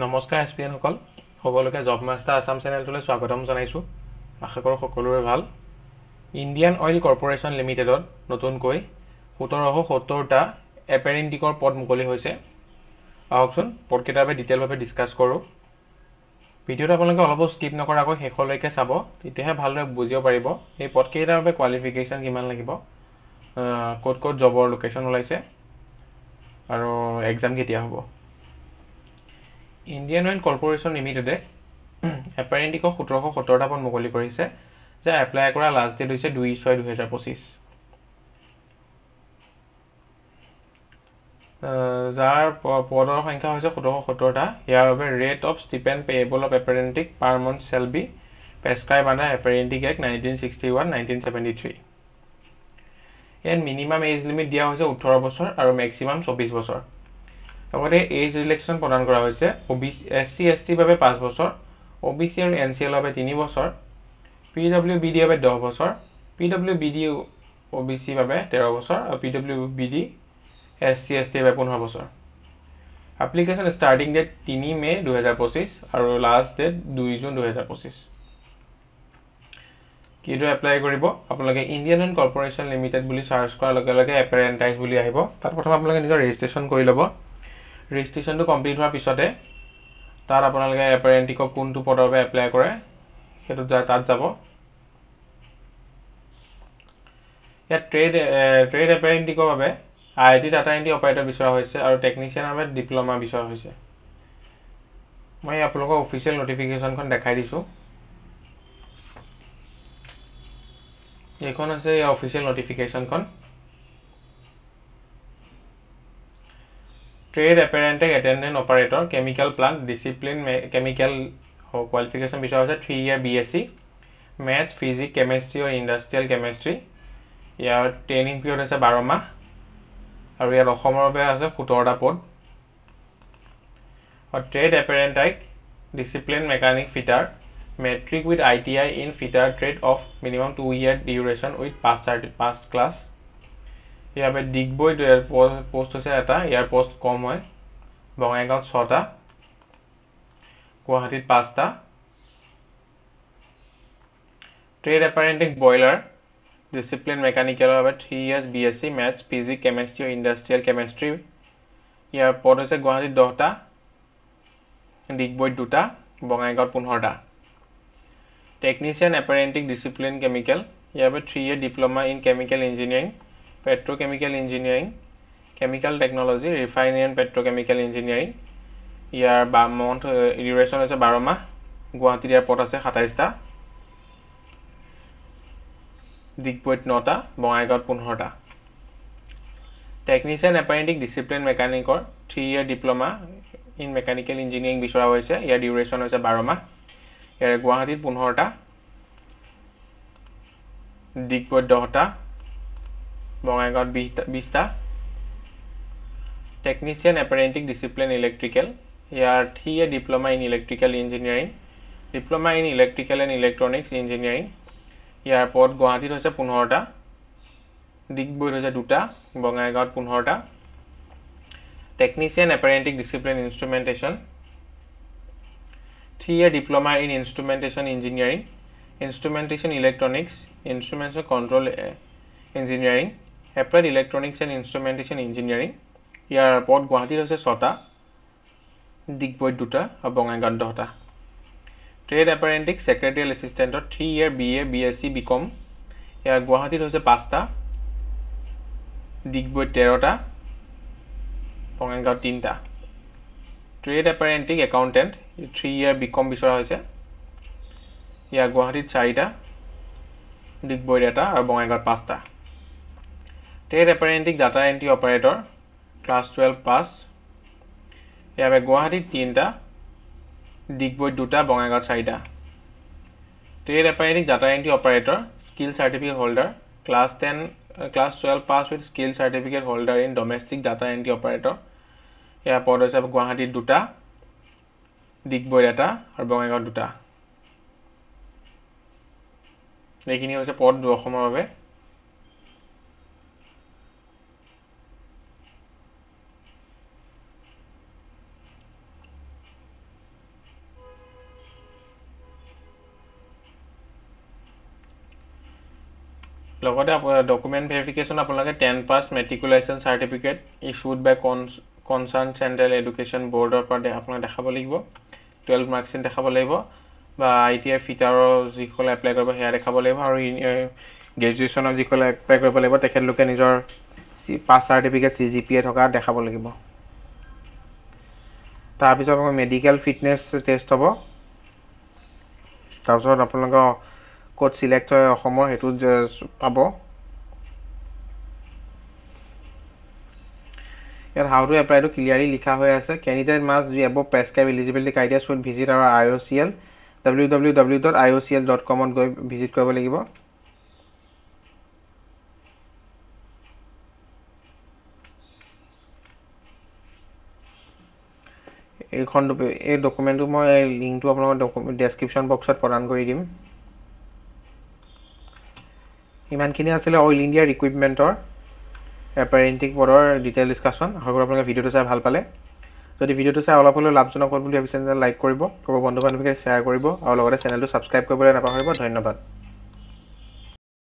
নমস্কাৰ এছপিএন সকল সকলোকে জব মাষ্টাৰ আসাম চেনেলটোলৈ স্বাগতম জনাইছোঁ। আশা কৰোঁ সকলোৰে ভাল। ইণ্ডিয়ান অইল কৰ্পোৰেশ্যন লিমিটেডত নতুনকৈ 1770টা এপেৰেণ্টিকৰ পদ মুকলি হৈছে। আহকচোন পদকেইটাৰ বাবে ডিটেইলভাৱে ডিছকাছ কৰোঁ। ভিডিঅ'টো আপোনালোকে অলপো স্কিপ নকৰাকৈ শেষলৈকে চাব, তেতিয়াহে ভালদৰে বুজিব পাৰিব এই পদকেইটাৰ বাবে কোৱালিফিকেশ্যন কিমান লাগিব, ক'ত ক'ত জবৰ লোকেশ্যন ওলাইছে আৰু এক্সাম কেতিয়া হ'ব। ইণ্ডিয়ান অইল কৰ্পোৰেশ্যন লিমিটেডে এপেৰেণ্টিকক 1770টা পদ মুকলি কৰিছে, যাৰ এপ্লাই কৰা লাষ্ট ডেট হৈছে 2/6/2025। যাৰ পদৰ সংখ্যা হৈছে 1770টা। ইয়াৰ বাবে rate of stipend payable of apprentice per month shall be prescribed under apprentice act 1961-1973। ইয়াত মিনিমাম এজ লিমিট দিয়া হৈছে 18 বছৰ আৰু মেক্সিমাম 24 বছৰ। লগতে এজ ৰিলেক্সন প্ৰদান কৰা হৈছে SC STৰ বাবে 5 বছৰ, OBC আৰু NCL বাবে 3 বছৰ, PWBD বাবে 10 বছৰ, PWBD OBC বাবে 13 বছৰ আৰু PWBD SC ST বাবে 15 বছৰ। এপ্লিকেশ্যন ষ্টাৰ্টিং ডেট 3 মে 2025 আৰু লাষ্ট ডেট 2 জুন 2025। কিদৰে এপ্লাই কৰিব? আপোনালোকে ইণ্ডিয়ান অইল কৰ্পোৰেশ্যন লিমিটেড বুলি চাৰ্চ কৰাৰ লগে লগে এপেৰেণ্টাইজ বুলি আহিব। তাত প্ৰথমে আপোনালোকে নিজৰ ৰেজিষ্ট্ৰেশ্যন কৰি ল'ব। ৰেজিষ্ট্ৰেশ্যনটো কমপ্লিট হোৱাৰ পিছতে তাত আপোনালোকে এপেৰেণ্টিকক কোনটো পদৰ বাবে এপ্লাই কৰে সেইটো তাত যাব। ইয়াত ট্ৰেড এপেৰেণ্টিকৰ বাবে IIT ডাটা এণ্ট্ৰি অপাৰেটৰ বিচৰা হৈছে আৰু টেকনিচিয়ানৰ বাবে ডিপ্ল'মা বিচৰা হৈছে। মই আপোনালোকৰ অফিচিয়েল নটিফিকেশ্যনখন দেখাই দিছোঁ। এইখন আছে অফিচিয়েল নটিফিকেশ্যনখন। Trade apprentice attendant operator chemical plant discipline chemical qualification বিচৰা হৈছে 3 year BSc maths physics chemistry আৰু ইণ্ডাষ্ট্ৰিয়েল কেমেষ্ট্ৰি। ইয়াৰ ট্ৰেইনিং পিৰিয়ড হৈছে 12 মাহ আৰু ইয়াত অসমৰ বাবে আছে 17টা পদ। Trade apprentice discipline mechanic fitter matric with ITI in fitter trade of minimum 2 year duration with pass class. ইয়াৰ বাবে ডিগবৈ পোষ্ট হৈছে এটা, ইয়াৰ পোষ্ট কম হয়। বঙাইগাঁৱত 6টা, গুৱাহাটীত 5টা। ট্ৰেড এপেৰেণ্টিক বইলাৰ ডিচিপ্লিন মেকানিকেলৰ বাবে 3 years BSc maths physics chemistry আৰু ইণ্ডাষ্ট্ৰিয়েল কেমেষ্ট্ৰি। ইয়াৰ পদ হৈছে গুৱাহাটীত 10টা, ডিগবৈত 2টা, বঙাইগাঁৱত 15টা। টেকনিচিয়ান এপেৰেণ্টিক ডিচিপ্লিন কেমিকেল, ইয়াৰ বাবে 3 year diploma in chemical engineering petrochemical engineering chemical technology refinery and petrochemical engineering. Year month duration হৈছে 12 মাহ। গুৱাহাটীত ইয়াৰ পদ আছে 27টা, ডিগবৈত 9টা, বঙাইগাঁৱত 15টা। টেকনিচিয়ান এপেৰেণ্টিক ডিচিপ্লিন মেকানিকৰ 3 year diploma in mechanical engineering বিচৰা হৈছে। ইয়াৰ ডিউৰেশ্যন হৈছে 12 মাহ। ইয়াৰ গুৱাহাটীত 15টা, ডিগবৈত 10টা, বঙাইগাঁৱত 20টা। টেকনিচিয়ান এপেৰেণ্টিক ডিচিপ্লিন ইলেক্ট্ৰিকেল, ইয়াৰ 3 year diploma in electrical engineering diploma in electrical and electronics engineering. ইয়াৰ পদ গুৱাহাটীত হৈছে 15টা, ডিগবৈত হৈছে 2টা, বঙাইগাঁৱত 15টা। Technician apprentice discipline instrumentation 3 year diploma in instrumentation engineering instrumentation electronics instrumentation control engineering applied electronics and instrumentation engineering. ইয়াৰ পদ গুৱাহাটীত হৈছে 6টা, ডিগবৈত 2টা আৰু বঙাইগাঁৱত 10টা। ট্ৰেড এপেৰেণ্টিক ছেক্ৰেটেৰিয়েল এছিষ্টেণ্টত 3 year BA BSc BCom, ইয়াৰ গুৱাহাটীত হৈছে 5টা, ডিগবৈত 13টা, বঙাইগাঁৱত 3টা। Trade apprentice accountant 3 year BCom বিচৰা হৈছে। ইয়াৰ গুৱাহাটীত 4টা, ডিগবৈত 1টা আৰু বঙাইগাঁৱত 5টা। Trade apprentice data entry operator class 12 pass, ইয়াৰ বাবে গুৱাহাটীত 3টা, ডিগবৈত 2টা, বঙাইগাঁৱত 4টা। Trade apprentice data entry operator skill certificate holder class 12 pass with skill certificate holder in domestic data entry operator. ইয়াৰ পদ হৈছে গুৱাহাটীত 2টা, ডিগবৈত 1টা আৰু বঙাইগাঁৱত 2টা। এইখিনি হৈছে পদ অসমৰ বাবে। লগতে ডকুমেন্ট ভেৰিফিকেশ্যন আপোনালোকে 10 পাছ মেট্ৰিকুলেশ্যন চাৰ্টিফিকেট ইছ্যুড বাই কনচাৰ্ন চেন্ট্ৰেল এডুকেশ্যন বৰ্ডৰ পৰা আপোনালোকে দেখাব লাগিব 12 মাৰ্কছ দেখাব লাগিব বা ITI ফিটাৰৰ যিসকলে এপ্লাই কৰিব সেয়া দেখাব লাগিব আৰু গ্ৰেজুৱেশ্যনৰ যিসকলে এপ্লাই কৰিব লাগিব তেখেতলোকে নিজৰ পাছ চাৰ্টিফিকেট CGPA থকা দেখাব লাগিব তাৰপিছত মেডিকেল ফিটনেছ টেষ্ট হ'ব তাৰপিছত আপোনালোকৰ ক'ত সিলেক্ট হয় অসমৰ হেতু পাব ইয়াত how to apply to clearly লিখা হৈ আছে candidate must be above prescribed eligibility criteria should visit our IOCL www.iocl.com ত গৈ ভিজিট কৰিব লাগিব এই ডকুমেন্টটো মই লিংকটো আপোনালোকৰ ডেসক্ৰিপচন বক্সত প্ৰদান কৰি দিম ইমানখিনি আছিল অল ইণ্ডিয়া ৰিক্ৰুইটমেন্টৰ এপাৰেন্টিক পদৰ ডিটেইল ডিসকাশন আৰু আপোনালোকে ভিডিওটো চাই ভাল পালে যদি ভিডিওটো চাই অলপ হলেও লাভজনক হ'ল বুলি ভাবিছে লাইক কৰিব বন্ধু বান্ধৱীক শ্বেয়াৰ কৰিব আৰু লগতে চেনেলটো সাবস্ক্ৰাইব কৰিবলৈ নাপাহৰিব ধন্যবাদ